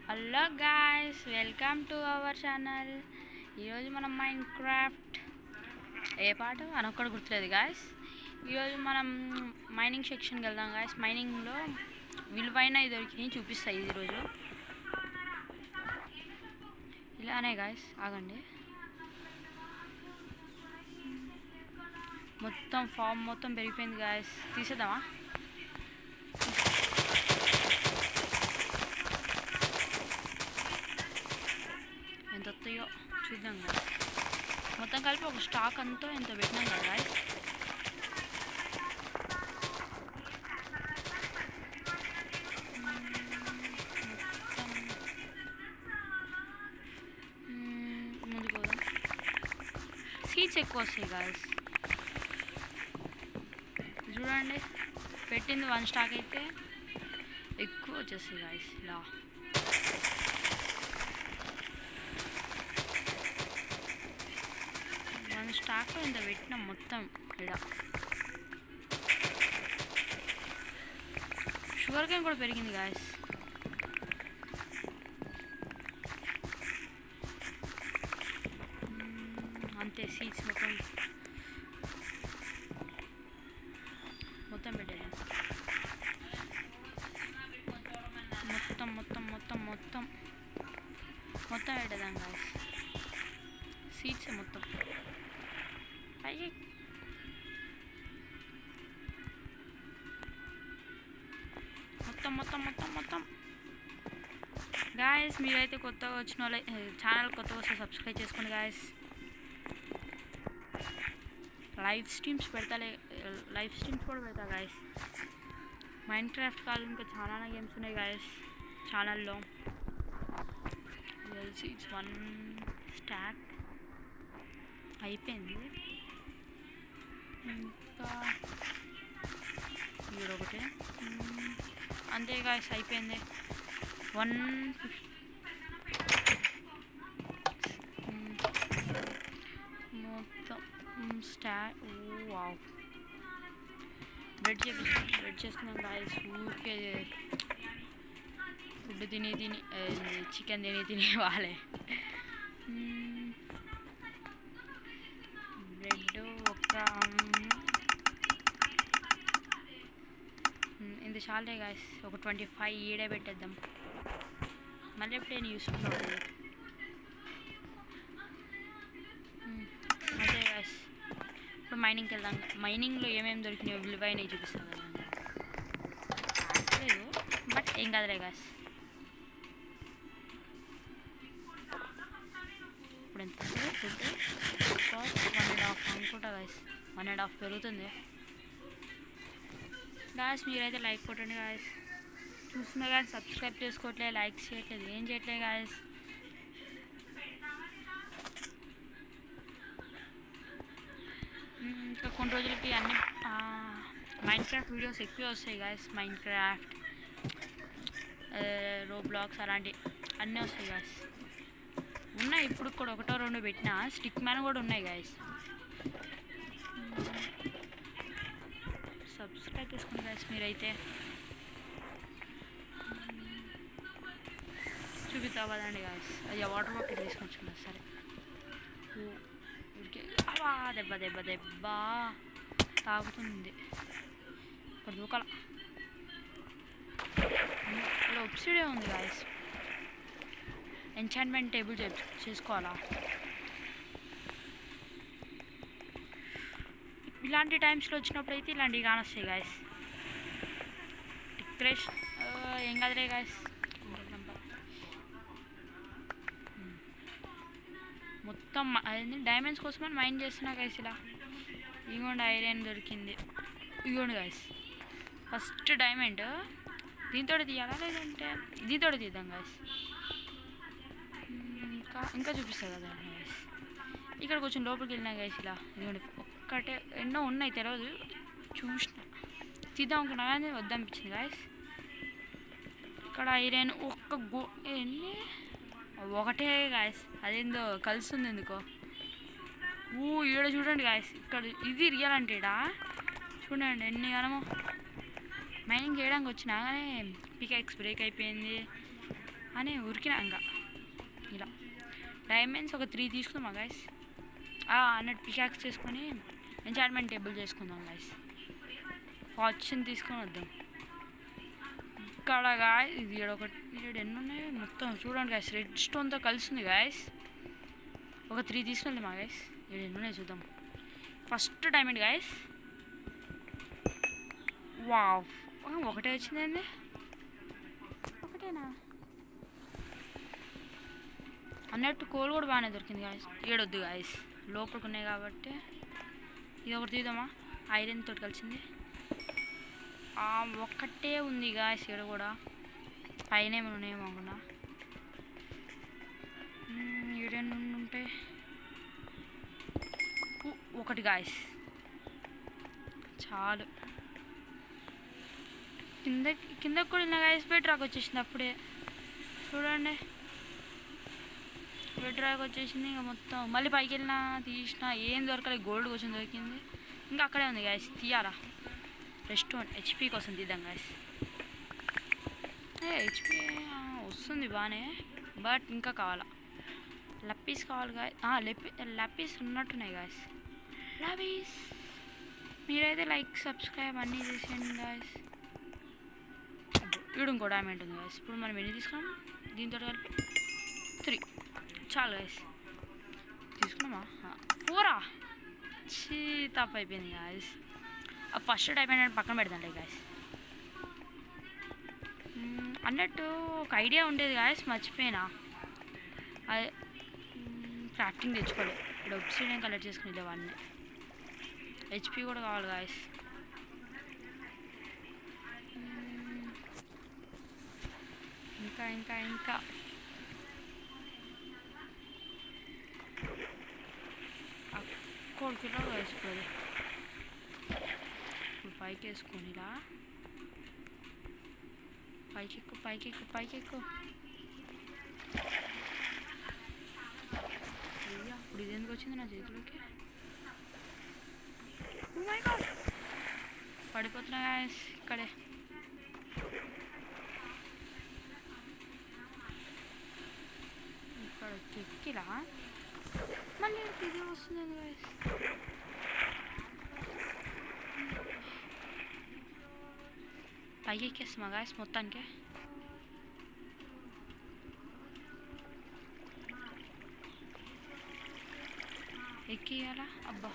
Hello guys, welcome to our channel. ఈరోజు మనం Minecraft ఏ పాట అనొక్కడు గుర్తులేదు గాయ్స్. ఈరోజు మనం మైనింగ్ సెక్షన్కి వెళ్దాం గాయ్స్. మైనింగ్లో విలువైన దొరికినాయి చూపిస్తాయి ఈరోజు. ఇలానే గాయ్స్, ఆగండి. మొత్తం ఫామ్ మొత్తం పెరిగిపోయింది గాయ్స్. తీసేద్దామా? ఎంత వస్తాయో చూద్దాం కదా. మొత్తం కలిపి ఒక స్టాక్ అంతా ఎంత పెట్టినాం కదా గాయ్స్. ముందుకు పోదాం. సీడ్స్ ఎక్కువ వస్తాయి గాయ్స్. చూడండి, పెట్టింది 1 స్టాక్ అయితే ఎక్కువ వచ్చేస్తాయి గాయ్స్. ఇలా స్టాక్లో ఇంత పెట్టినాం మొత్తం. ఇక్కడ షుగర్ కేన్ కూడా పెరిగింది గాయస్. అంతే, సీడ్స్ మొత్తం పెట్టేద్దాం. మొత్తం పెట్టేద్దాం గాయస్. సీడ్స్ మొత్తం మొత్తం గాయస్. మీరైతే కొత్తగా వచ్చిన వాళ్ళ ఛానల్ కొత్తగా వస్తే సబ్స్క్రైబ్ చేసుకోండి గాయస్. లైవ్ స్ట్రీమ్స్ కూడా పెడతా గాయస్. మైన్క్రాఫ్ట్ కాదు, ఇంకా చాలా గేమ్స్ ఉన్నాయి గాయస్ ఛానల్లో. ఇట్స్ 1 స్టాక్ అయిపోయింది. ఇంకా ఒకటి అంతే గాయస్, అయిపోయింది. 150 మొత్తం స్టాక్. వావ్, బ్రెడ్ చేసుకున్నాం గాయస్. ఊరికే ఫుడ్ తిని చికెన్ తిని వాళ్ళే. బ్రెడ్ ఇంత చాలే గాయస్. ఒక 25 ఈడే పెట్టేద్దాం. మళ్ళీ ఎప్పుడైనా యూస్ఫుల్ అవుతుంది. అదే గాయస్, ఇప్పుడు మైనింగ్కి వెళ్దాం. మైనింగ్లో ఏమేమి దొరికినాయో విలువైనవి చూపిస్తాం కదా. లేదు బట్ ఏం కాదులే గాయస్. ఇప్పుడు ఎంత ఫుడ్? 1.5 అనుకుంటా గాయస్. 1.5 పెరుగుతుంది గాయస్. మీరైతే లైక్ కొట్టండి గాయస్. చూస్తున్నా కానీ సబ్స్క్రైబ్ చేసుకోవట్లేదు, లైక్ చేయట్లేదు, ఏం చేయట్లేదు గాయస్. ఇంకా కొన్ని రోజులకి అన్ని మైన్క్రాఫ్ట్ వీడియోస్ ఎక్కువ వస్తాయి గాయస్. మైన్క్రాఫ్ట్, రోబ్లాక్స్ అలాంటి అన్నీ వస్తాయి గాయస్. ఉన్నాయి ఇప్పుడు కూడా 1-2 పెట్టినా. స్టిక్ మ్యాన్ కూడా ఉన్నాయి గాయస్. సబ్స్క్రైబ్ చేసుకోండి గాయస్. మీరైతే చూపిస్తావదండి గాయస్. అయ్యా, వాటర్ బాటిల్ తీసుకొచ్చుకున్నా. సరే, దెబ్బ తాగుతుంది. ఇక్కడ దూకాల. ఇలా ఒబ్సిడే ఉంది గాయస్. ఎంచాంట్మెంట్ టేబుల్ చేసుకోవాలా? ఇలాంటి టైమ్స్లో వచ్చినప్పుడు అయితే ఇలాంటివి కానొస్తాయి గాయస్. డిక్రేషన్ ఏం కాదులే గాయస్. మొత్తం డైమండ్స్ కోసమని మైండ్ చేస్తున్నా గాయస్. ఇలా ఇగోండి, ఐరన్ దొరికింది. ఇగోండి గాయస్, ఫస్ట్ డైమండ్. దీంతో తీయాలా లేదంటే దీంతో తీద్దాం గాయస్. ఇంకా చూపిస్తా కదా గాయస్. ఇక్కడ కొంచెం లోపలికి వెళ్ళినా గాయస్. ఇలా ఇదిగోండి, ఒక్కటే ఎన్నో ఉన్నాయి తెలియదు. చూసిన తీద్దాం అనుకున్నా కానీ వద్దనిపించింది గాయస్. ఇక్కడ ఐరన్ ఎన్ని ఒకటే గాయస్. అదేందో కలుస్తుంది ఎందుకో. ఈడ చూడండి గాయస్. ఇక్కడ ఇది రియల్ అంటే చూడండి ఎన్ని గనమో. మైనింగ్ చేయడానికి వచ్చినా కానీ పికాక్స్ బ్రేక్ అయిపోయింది. అని ఉరికినా ఇంకా ఇలా డైమండ్స్ ఒక 3 తీసుకుందామా గాయస్ అన్నట్టు పికాక్స్ చేసుకొని ఎంచార్ట్మెంట్ టేబుల్ చేసుకుందాం గాయస్ ఫార్చ్యూన్ తీసుకొని వద్దాం ఇక్కడ గాయస్ ఇది ఒకటి ఎన్ని ఉన్నాయి మొత్తం చూడండి గాయస్ రెడ్ స్టోన్తో కలిసి ఉంది గాయస్ ఒక 3 తీసుకెళ్దామా గాయస్ ఎన్ని ఉన్నాయి చూద్దాం ఫస్ట్ డైమండ్ గాయస్ వావ్ ఒకటే వచ్చిందండి ఒకటేనా అన్నట్టు కోల్ కూడా బాగానే దొరికింది గాయస్ ఏడొద్దు గాయస్ లోపలికి ఉన్నాయి కాబట్టి ఇది ఒకటి తీద్దామా ఐరన్ తోటి కలిసింది ఒక్కటే ఉంది గాయస్ ఇక్కడ కూడా పైన ఏమైనా ఉన్నాయేమో అనుకున్నా ఏడైనా ఉంటే ఒకటి గాయస్ చాలు కిందకి కూడా ఇలా గాయస్ బెడ్ రాక్ వచ్చేసింది అప్పుడే చూడండి బెడ్ రాక్ వచ్చేసింది ఇంకా మొత్తం మళ్ళీ పైకి వెళ్ళినా తీసినా ఏం దొరకలేదు గోల్డ్ కోసం దొరికింది ఇంకా అక్కడే ఉంది గాయస్ తీయాలా రెస్టోన్ హెచ్పి కోసం తీద్దాం గాయస్ హెచ్పి వస్తుంది బాగానే బట్ ఇంకా కావాలా లప్పీస్ కావాలి గాయస్ లప్పీస్ ఉన్నట్టున్నాయి గాయస్ లప్పీస్ మీరైతే లైక్ సబ్స్క్రైబ్ అన్నీ చేసేయండి గాయస్ వీడు ఇంకో డైమండ్ ఉంది గాయస్ ఇప్పుడు మనం ఎన్ని తీసుకున్నాం దీంతో కలిపి 3 చాలు గాయస్ తీసుకున్నామా 4 చీ తప్పు అయిపోయింది గాయస్ ఫస్ట్ డైమండ్ పక్కన పెడతాంలే గాయస్ అన్నట్టు ఒక ఐడియా ఉండేది గాయస్ మర్చిపోయినా అదే క్రాఫ్టింగ్ తెచ్చుకోలేదు ఇక్కడ ఒబ్సిడియన్ కలెక్ట్ చేసుకుని వాడిని హెచ్పి కూడా కావాలి గాయస్ ఇంకా కొడుకులా వేసుకోవాలి ఇప్పుడు పైకి వేసుకొని ఇలా పైకి ఎక్కు అయ్యా ఇప్పుడు ఇది ఎందుకు వచ్చింది నా చేతిలోకి పడిపోతున్నా గాయస్ ఇక్కడే ఇక్కడ ఎక్కిలా మళ్ళీ ఇది వస్తుంది గాయస్ పైకి ఎక్కేస్తామా గాయస్ మొత్తానికి ఎక్కియాలా అబ్బా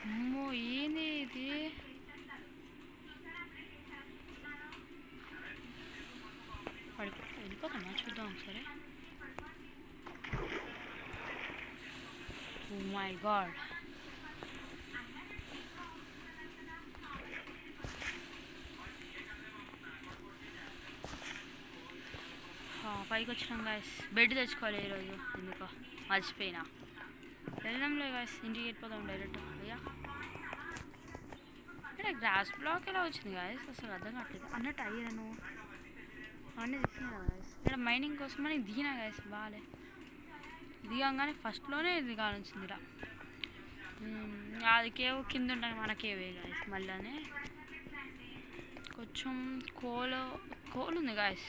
అమ్మో ఏంది ఇది వెళ్ళిపోతామా చూద్దాం ఒకసారి ఓ మై గాడ్ పైకి వచ్చినాం గాయస్ బెడ్ తెచ్చుకోవాలి ఈరోజు ఎందుకో మర్చిపోయినా వెళ్దాంలే గాయస్ ఇంటికి వెళ్ళిపోదాం డైరెక్ట్ అయ్యా ఇక్కడ గ్రాస్ బ్లాక్ ఎలా వచ్చింది గాయస్ అసలు అర్థం కావట్లేదు అన్నట్టు అయ్యాను అవన్నీ తీసినా కదా గాయస్ ఇక్కడ మైనింగ్ కోసం మనకి దిగినా గాయస్ బాగాలే దిగంగానే ఫస్ట్లోనే ఇది కానిచ్చింది ఇలా అది కేవ్ కింద ఉంటాను మన కేవే గాయస్ మళ్ళీ కొంచెం కోల్ ఉంది గాయస్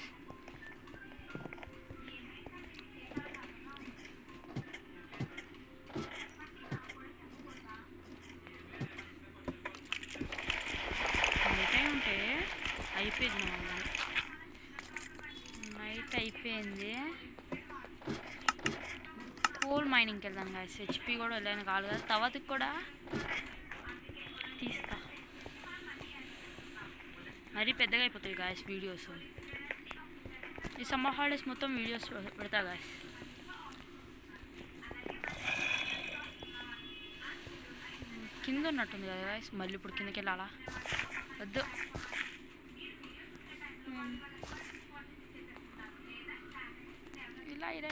అయిపోయింది నైట్ అయిపోయింది కోల్ మైనింగ్కి వెళ్దాం గాయస్ హెచ్పి కూడా వెళ్ళాను కాదు కదా తర్వాతకి కూడా తీస్తా మరీ పెద్దగా అయిపోతాయి గాయస్ వీడియోస్ ఈ సమ్మర్ హాలిడేస్ మొత్తం వీడియోస్ పెడతా గాయస్ కింద ఉన్నట్టుంది కదా గాయస్ మళ్ళీ ఇప్పుడు కిందకి వెళ్ళాలా వద్దు ఇలా ఇలా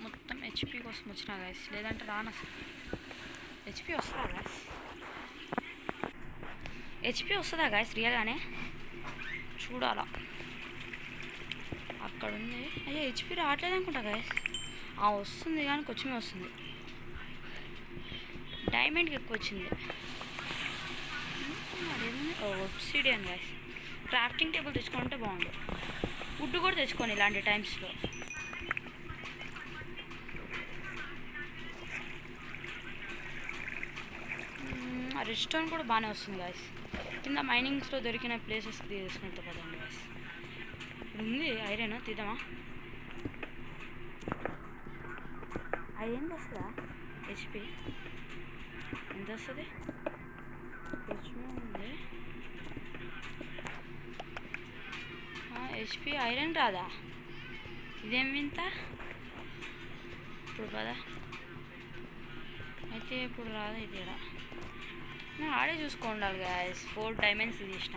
మొత్తం హెచ్పి కోసం వచ్చినా గాయస్ లేదంటే రాను అసలు హెచ్పి వస్తుందా గాయస్ హెచ్పి వస్తుందా గాయస్ రియల్గానే చూడాలా అక్కడ ఉంది అయ్యో హెచ్పి రావట్లేదు అనుకుంటా గాయస్ వస్తుంది కానీ కొంచెమే వస్తుంది. డైమండ్కి ఎక్కువ వచ్చింది. అదేంది ఒబ్సిడియన్ గైస్. క్రాఫ్టింగ్ టేబుల్ తెచ్చుకుంటే బాగుండు. వుడ్ కూడా తెచ్చుకోండి ఇలాంటి టైమ్స్లో. రెస్టారెంట్ కూడా బాగానే వస్తుంది గాయస్. కింద మైనింగ్స్లో దొరికిన ప్లేసెస్కి తీసుకుంటే పదండి గాయస్. ఇప్పుడు ఉంది ఐరన్, తీద్దామా? అదేంటి వస్తుందా హెచ్పి? ఎంత వస్తుంది? కొంచెమే ఉంది హెచ్పి. ఐరన్ రాదా? ఇదేం వింత. ఇప్పుడు కదా అయితే ఇప్పుడు రాదా ఇది? ఆడే చూసుకోండాలి గాయస్. 4 డైమండ్స్ తీసిన.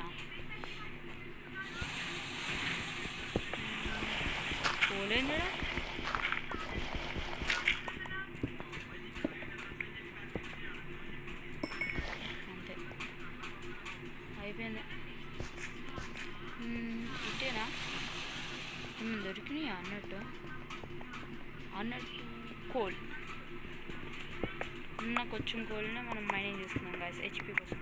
పోలేదు అంతే, అయిపోయింది. ఇటేనా దొరికినాయి అన్నట్టు కోల్ ఉన్న కొంచెం కోల్నే మనం మైనింగ్ చేసుకున్నాం గాయస్ హెచ్పి కోసం.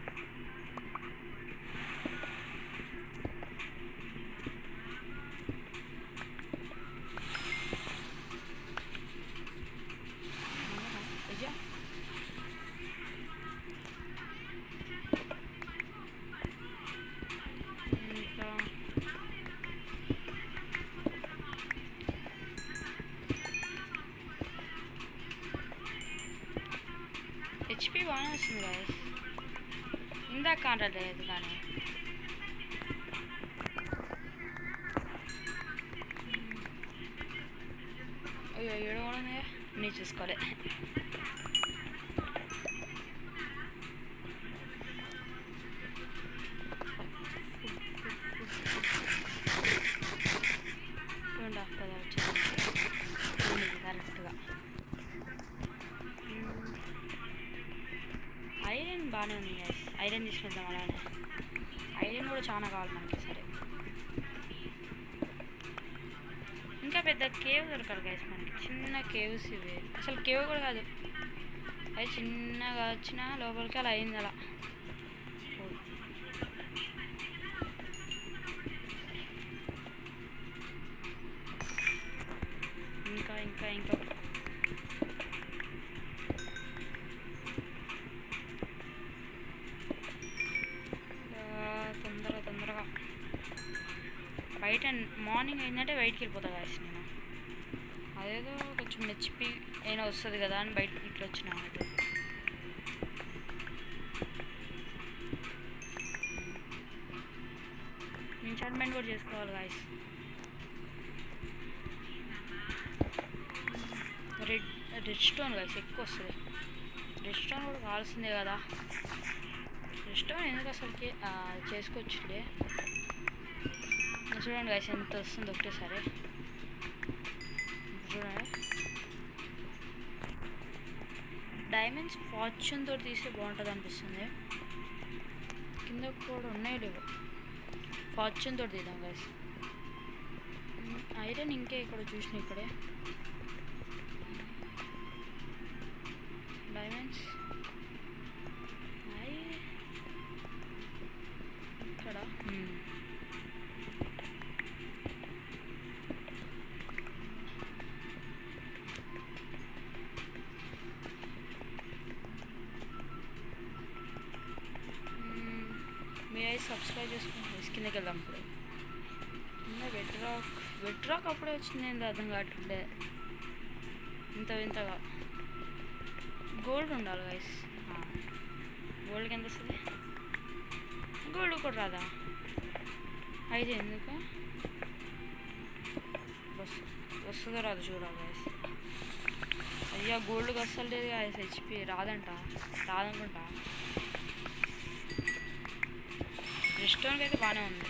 హెచ్పి బాగానే వస్తుంది గాయస్. ఇందాక కాంటలేదు కానీ అయ్యో ఏడు కూడా ఉన్నాయా? నీ చూసుకోలే. కరెక్ట్గా ఐరన్ బాగానే ఉంది గైస్. ఐరన్ తీసుకుందాం అలానే. ఐరన్ కూడా చాలా కావాలి మనకి. సరే ఇంకా పెద్ద కేవ్ దొరకాలి గైస్ మనకి. చిన్న కేవ్స్ ఇవి. అసలు కేవ్ కూడా కాదు అది, చిన్నగా వచ్చిన లోపలికి అలా అయింది. అలా ఇంకా ఇంకా ఇంకా తొందరగా బయట మార్నింగ్ అయిందంటే బయటికి వెళ్ళిపోతా గాయస్ నేను. అదేదో కొంచెం హెచ్పి అయినా వస్తుంది కదా అని బయట ఇట్లా వచ్చిన అన్నట్టు. ఎంచార్ట్మెంట్ కూడా చేసుకోవాలి గాయస్. రెడ్ స్టోన్ గాయస్ ఎక్కువ వస్తుంది. రెడ్ స్టోన్ కూడా కావాల్సిందే కదా. రెడ్ స్టోన్ ఎందుకు అసలుకి చేసుకోవచ్చులే. చూడండి గాయస్ ఎంత వస్తుంది ఒకటేసారి. చూడండి డైమండ్స్ ఫార్చ్యూన్ తోటి తీస్తే బాగుంటుంది అనిపిస్తుంది. కింద కూడా ఉన్నాయి లేవు. ఫార్చ్యూన్ తోటి తీద్దాం గాయస్. ఐరన్ ఇంకే ఇక్కడ చూసిన ఇక్కడే డైమండ్స్ ఇక్కడ. మీ ఐస్ సబ్స్క్రైబ్ చేసుకుంటే కిందకి వెళ్దాం. ఇప్పుడు కింద వెట్ రాక్ అప్పుడే వచ్చింది. ఏంది అర్థం కావట్లే ఇంతగా. గోల్డ్ ఉండాలి గైస్. గోల్డ్కి ఎంత వస్తుంది? గోల్డ్ కూడా రాదా? అయితే ఎందుకు వస్తుందో రాదు చూడాలి గైస్. అయ్యా గోల్డ్కి వస్తలేదు గైస్. హెచ్పి రాదనుకుంటా. రెస్టారెంట్కి అయితే బాగానే ఉంది.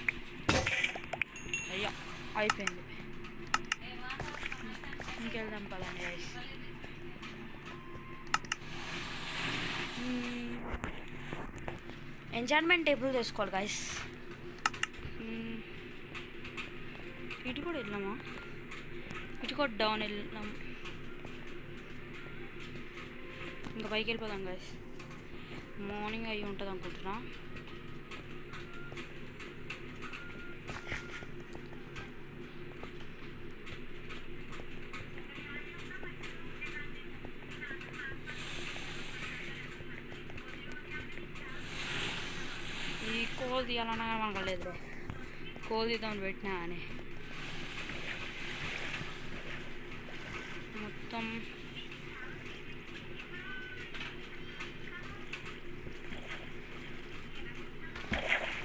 అయ్యా అయిపోయింది. ఇంకెళ్దాం పదండి గైస్. ఎంచార్ట్మెంట్ టేబుల్ తీసుకోవాలి గైస్. ఇటు కూడా వెళ్ళామా? ఇటు కూడా డౌన్ వెళ్ళాం. ఇంకా పైకి వెళ్ళిపోదాం గైస్. మార్నింగ్ అయ్యి ఉంటుంది అనుకుంటున్నా. ఈ కోల్ తీయాలన్నా కానీ మనకు లేదు. కోల్ తీద్దామని పెట్టినా అని మొత్తం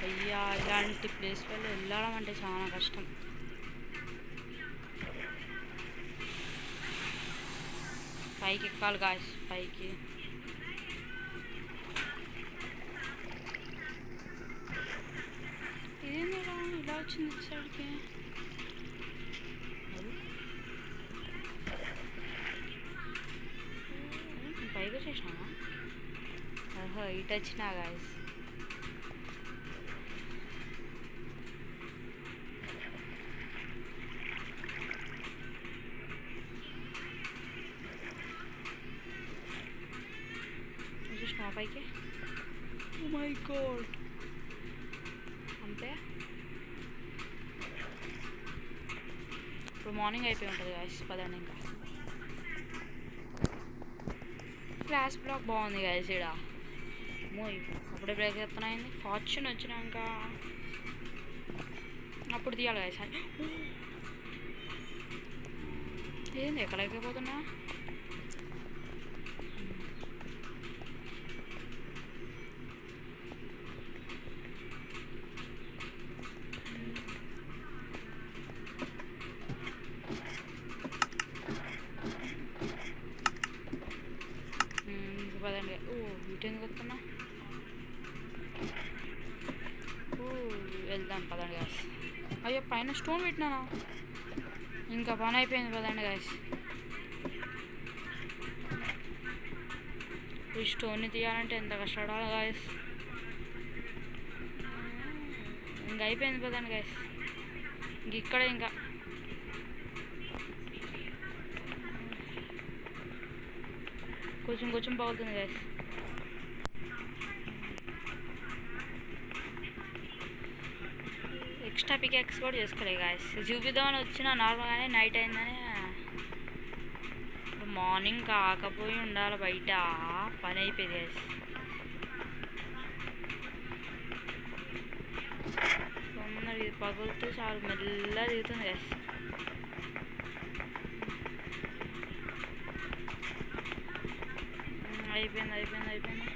అయ్యా ఇలాంటి ప్లేస్ వల్ల వెళ్ళడం అంటే చాలా కష్టం. పైకి ఎక్కాలి గాయస్. పైకి ఇదేంటి ఇలా వచ్చింది ఇటు సైడ్కి. పైకి వచ్చేసినామా? ఓహో ఇటు వచ్చినా గాయస్. వచ్చేసినావా పైకి? ఓ మై గాడ్ అంతే. ఇప్పుడు మార్నింగ్ అయిపోయి ఉంటుంది గాయస్. పదండి ఇంకా. ఫ్లాష్ బ్లాక్ బాగుంది గాయస్ ఇక్కడ. అప్పుడే బ్రేక్ చెప్తున్నాయింది. ఫార్చ్యూన్ వచ్చినాక అప్పుడు తీయాలి గాయస్. ఏంది ఎక్కడికి పోతున్నా? పదండి. ఇటు ఎందుకు వస్తున్నా? వెళ్దాం పదండి గాయస్. అయ్యో పైన స్టోన్ పెట్టినానా? ఇంకా పని అయిపోయింది. పదండి గాయస్. ఈ స్టోన్ని తీయాలంటే ఎంత కష్టపడాలి గాయస్. ఇంకా అయిపోయింది. పదండి గాయస్. ఇక్కడ ఇంకా కొంచెం బాగుతుంది గాయస్. ఎక్స్ట్రా పికాక్స్ కూడా చేసుకోలే గాయస్. చూపిద్దామని వచ్చిన నార్మల్గానే నైట్ అయిందని. ఇప్పుడు మార్నింగ్ కాకపోయి ఉండాలి. బయట పని అయిపోయింది గాయస్. తొందరగా ఇది పగులుతూ చాలా మెల్లగా దిగుతుంది గాయస్. అయిపోయింది.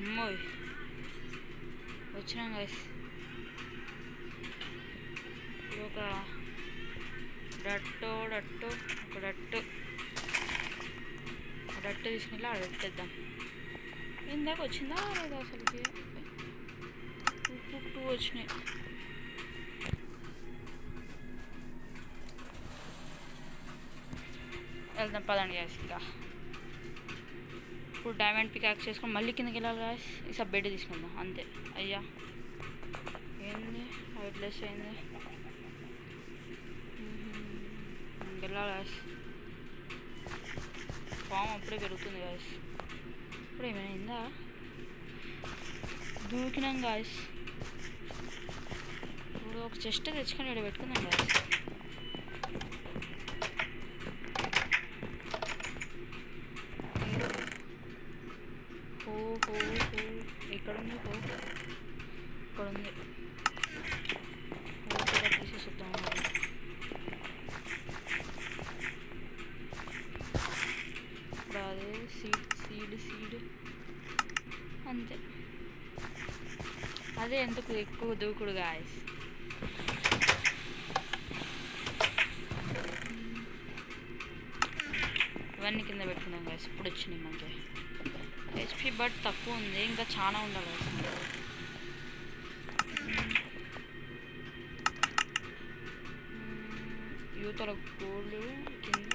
అమ్మోయ్ వచ్చినాం గాయస్. ఒక డట్టు తీసుకెళ్ళి ఆడ పెట్టేద్దాం. ఇందాక వచ్చిందా లేదా అసలుకి? 2 వచ్చినాయి. వెళ్దాం పదండి గాయస్. ఇంకా ఇప్పుడు డైమండ్ పికాక్స్ చేసుకొని మళ్ళీ కిందకి వెళ్ళాలి గాయస్. ఈసారి బెడ్ తీసుకుందాం అంతే. అయ్యా ఏంది వైట్లెస్ అయింది. వెళ్ళాలి గాయస్. ఫామ్ అప్పుడే పెరుగుతుంది గాయస్. ఇప్పుడు ఏమైనా అయిందా? దూకినాం గాయస్. ఇప్పుడు ఒక చెస్ట్ తెచ్చుకొని ఇక్కడ పెట్టుకుందాం గాయస్. ఎక్కడుంది? ఇక్కడ ఉంది. ఓకే తీసేద్దాం. ఇప్పుడు అదే సీడ్ అంతే. అదే ఎందుకు ఎక్కువ దూకుడు గాయస్. ఇవన్నీ కింద పెట్టుకుందాం గాయస్. ఇప్పుడు వచ్చినాయి మనకి. హెచ్పి బట్ తక్కువ ఉంది. ఇంకా చాలా ఉండాలి అసలు. యూతల గోల్డ్ కింద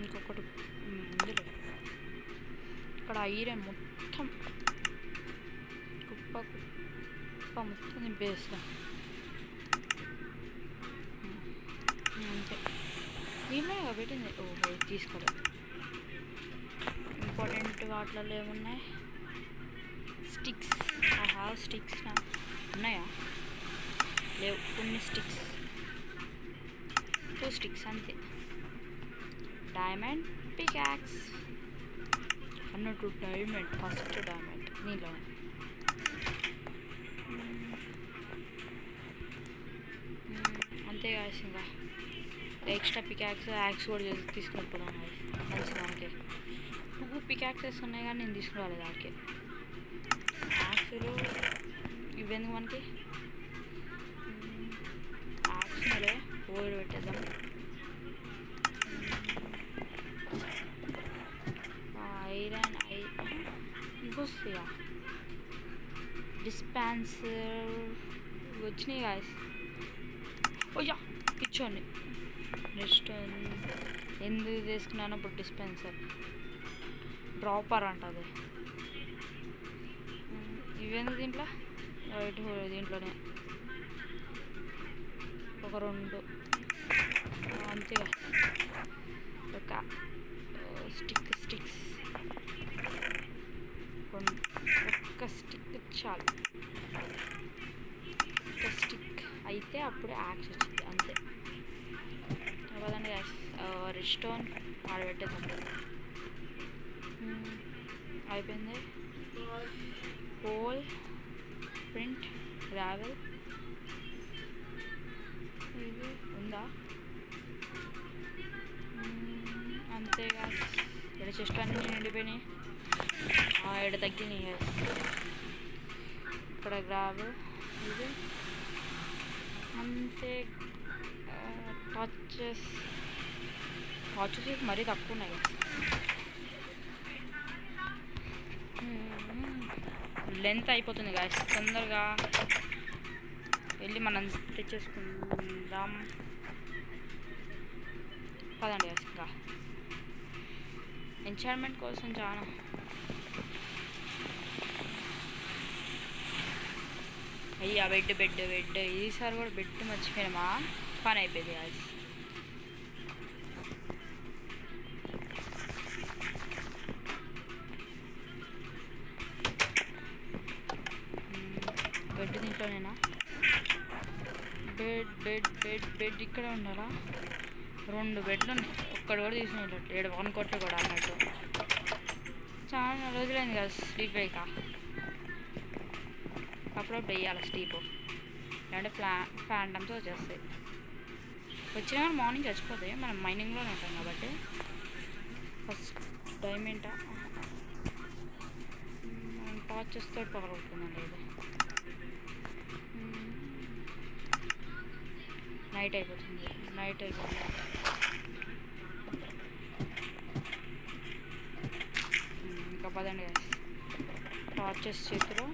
ఇంకొకటి ఉంది. ఇక్కడ ఐరన్ మొత్తం కుప్ప మొత్తం నింపేస్తాం అంతే. ఏం ఇందులో పెట్టింది. ఓహో తీసుకోలేదు. ఇంపార్టెంట్ వాటిలలో ఏమున్నాయి? స్టిక్స్. ఐ హ్యావ్ స్టిక్స్ ఉన్నాయా? లేవు. కొన్ని స్టిక్స్, 2 స్టిక్స్ అంతే. డైమండ్ పికాక్స్ అన్నట్టు. డైమండ్ ఫస్ట్ డైమండ్ నీలో అంతే కాదు. ఇంకా ఎక్స్ట్రా పికాక్స్ యాక్స్ కూడా తీసుకున్నట్టున్నాను. మంచి దానికి 2 పికాక్సెస్ ఉన్నాయి కానీ నేను తీసుకురావాలి దానికి. యాక్స్లు ఇవెందుకు మనకి? యాక్స్ మరే ఓవర్ పెట్టేద్దాం. ఐరన్ ఇంకొస్తాయా? డిస్పెన్సర్ వచ్చినాయి గాయస్. ఓయ్యా పిచ్చోండి. నెక్స్ట్ ఎందుకు తీసుకున్నాను ఇప్పుడు? డిస్పెన్సర్ డ్రాపర్ అంట అది. ఇవేందుకు దీంట్లో? దీంట్లోనే ఒక 2 అంతేగా. ఒక స్టిక్స్ ఒక్క స్టిక్ చాలు. ఒక స్టిక్ అయితే అప్పుడు యాక్స్ వచ్చింది అంతే కదండి. రెస్టోన్ ఆడబెట్టేద్దాం. అయిపోయింది. కోల్, ప్రింట్, గ్రావెల్ ఇది ఉందా? అంతేగా. ఇక్కడ చెస్ట్ అన్నీ నిండిపోయినాయి. ఇక్కడ తగ్గినాయి. ఇక్కడ గ్రావెల్ ఇది అంతే. టార్చెస్ మరీ తక్కువ ఉన్నాయి. లెంత్ అయిపోతుంది గాయస్. తొందరగా వెళ్ళి మనం తెచ్చేసుకుందాం పదండి గాయస్. ఇంకా ఎంచార్మెంట్ కోసం చాలా అయ్యా. బెడ్ ఈసారి కూడా బెడ్ మర్చిపోయినామా? పని అయిపోయింది గాయస్. బెడ్ దీంట్లోనేనా? బెడ్ ఇక్కడ ఉండాలా? 2 బెడ్లు ఉన్నాయి. ఒక్కడు కూడా తీసుకునేటట్టు. 1 కొట్లు కూడా అన్నట్టు. చాలా రోజులైంది కదా స్లీప్ వేయక. అప్పుడప్పుడు వేయాలి స్లీప్. లేదంటే ఫ్యాంటమ్స్ వచ్చేస్తాయి. వచ్చినా కానీ మార్నింగ్ చచ్చిపోతాయి. మనం మైనింగ్లోనే ఉంటాం కాబట్టి. ఫస్ట్ డైమండ్ మనం టార్చెస్ తోటి పగలగొట్టుకుందండి. ఇది నైట్ అయిపోతుంది. ఇంకా పదండి గాయస్. టార్చెస్ చేతిలో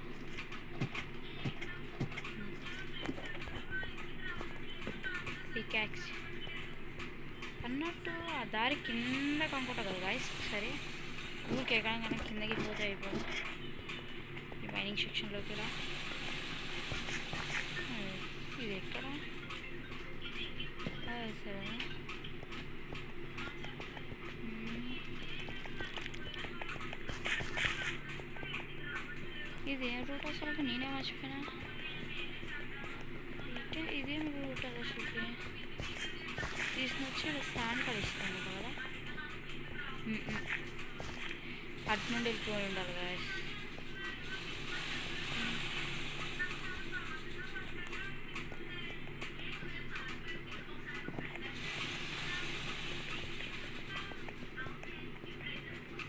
పికాక్స్ అన్నట్టు. ఆ దారి కింద కనుకుంటా కదా గాయస్. సరే ఊరికి ఎక్కడానికి కిందకి పోతే అయిపోదు. ఈ మైనింగ్ సెక్షన్లోకి ఇలా. ఇది ఎక్కడ? సరే ఇదేం రూట్ అసలు? నేనే మర్చిపోయినా. ఇదేం రూట్ అది అసలుకి? తీసుకొచ్చి స్టాండ్ కలిస్తాను కదా. అటు నుండి వెళ్ళిపోయి ఉండాలి గాయస్.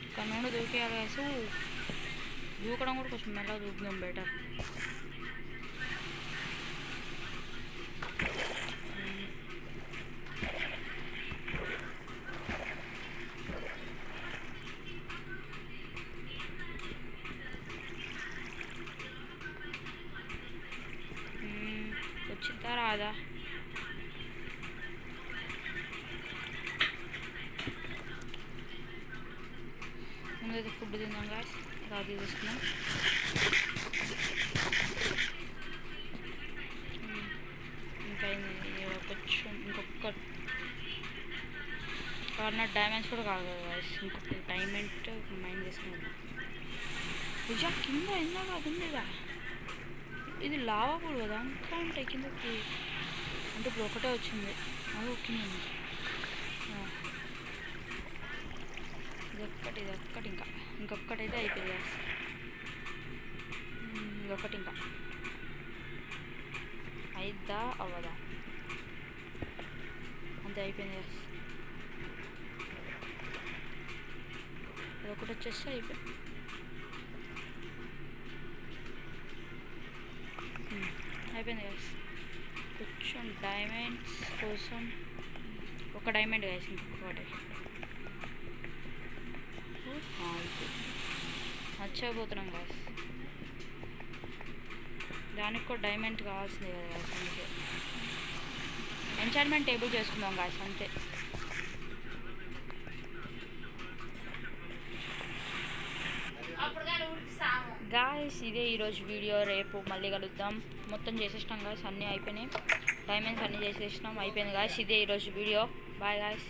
ఇక్కడ నుండి దూకేయాలి గాయస్. దూకడం కూడా కొంచెం మెల్లగా దూకుదాం బెటర్. వచ్చిందా రాదా? ముందైతే ఫుడ్ తిందాం గాయస్. రాజు తీసుకున్నాం. ఇంకా కొంచెం ఇంకొక కారణం డైమండ్స్ కూడా కాదు కదా guys. ఇంకొక డైమండ్ మైండ్ చేసుకున్నాం. నిజా కింద ఇందాక అది ఉండేదా? ఇది లావా పూల్ కదా, ఇంకా ఉంటాయి కిందకి. అంటే ఇప్పుడు ఒకటే వచ్చింది, అది కింద ఉంది. ఇదొక్కటి ఇంకొక్కటైతే అయిపోయింది guys. ఇంకొకటి ఇంకా అయిద్దా అవ్వదా? అంతే అయిపోయింది guys. అదొకటి వచ్చేస్తే అయిపోయింది. అయిపోయింది గైస్. కొంచెం డైమండ్స్ కోసం ఒక డైమండ్ గైస్, ఇంకొకటి మర్చిపోతున్నాం గైస్. దానికి కూడా డైమండ్ కావాల్సిందే కదా గైస్. అందుకే ఎంచార్ట్మెంట్ టేబుల్ చేసుకుందాం గైస్, అంతే. గాయస్ ఇదే ఈరోజు వీడియో. రేపు మళ్ళీ కలుద్దాం. మొత్తం చేసేసినాం గాయస్, అన్నీ అయిపోయినాయి. డైమండ్స్ అన్నీ చేసేసినాం, అయిపోయింది గాయస్. ఇదే ఈరోజు వీడియో. Bye guys.